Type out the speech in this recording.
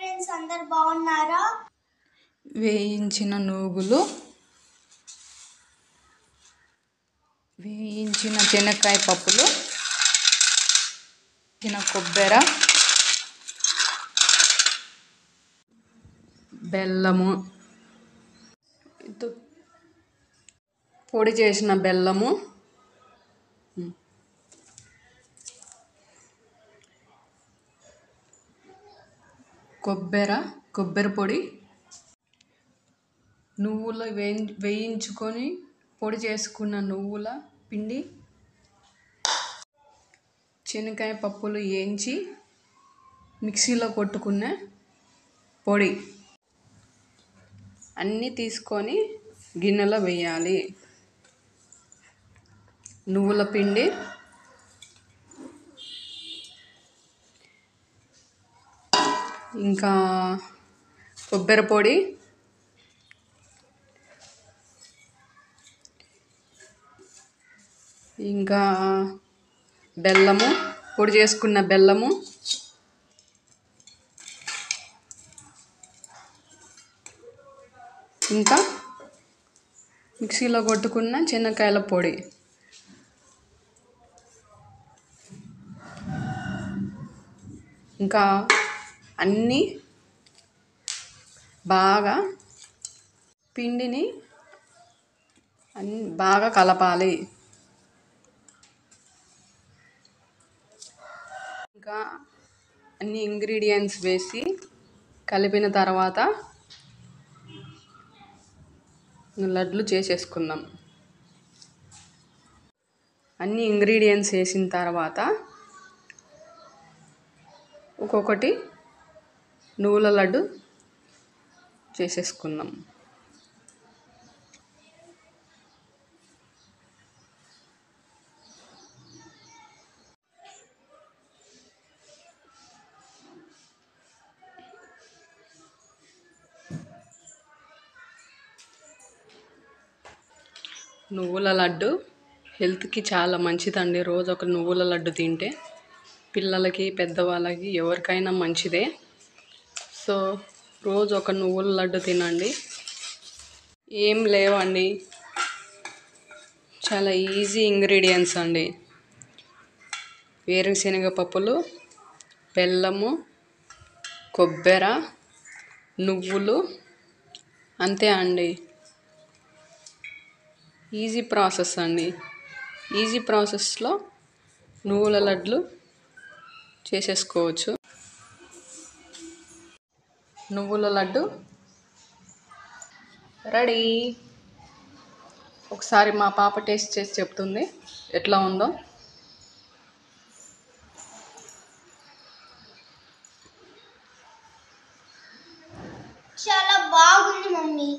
Friends, అందరు బాగున్నారా? వేయించిన నూగులు, వేయించిన శనక్కాయ పప్పులు, కొబ్బరి, బెల్లము, పొడి చేసిన బెల్లము, కొబ్బరి పొడి, నువ్వులు వేయించుకొని పొడి చేసుకున్న నువ్వుల పిండి, శనక్కాయ పప్పులు వేయించి మిక్సీలో కొట్టుకున్న పొడి అన్నీ తీసుకొని గిన్నెలో వేయాలి. నువ్వుల పిండి, ఇంకా కొబ్బరి పొడి, ఇంకా బెల్లము, పొడి చేసుకున్న బెల్లము, ఇంకా మిక్సీలో కొట్టుకున్న శనక్కాయల పొడి, ఇంకా అన్నీ బాగా పిండిని బాగా కలపాలి. ఇంకా అన్ని ఇంగ్రీడియంట్స్ వేసి కలిపిన తర్వాత లడ్లు చేసేసుకుందాం. అన్ని ఇంగ్రీడియంట్స్ వేసిన తర్వాత ఒక్కొక్కటి నువ్వుల లడ్డు చేసేసుకుందాం. నువ్వుల లడ్డు హెల్త్కి చాలా మంచిదండి. రోజు ఒక నువ్వుల లడ్డు తింటే పిల్లలకి, పెద్దవాళ్ళకి, ఎవరికైనా మంచిదే. సో రోజు ఒక నువ్వుల లడ్డు తినండి. ఏం లేవండి, చాలా ఈజీ ఇంగ్రీడియంట్స్ అండి. వేరుశనగ పప్పులు, బెల్లము, కొబ్బరి, నువ్వులు, అంతే అండి. ఈజీ ప్రాసెస్ అండి. ఈజీ ప్రాసెస్లో నువ్వుల లడ్లు చేసేసుకోవచ్చు. నువ్వుల లడ్డు రెడీ. ఒకసారి మా పాప టేస్ట్ చేసి చెప్తుంది ఎట్లా ఉందో. చాలా బాగుంది మమ్మీ.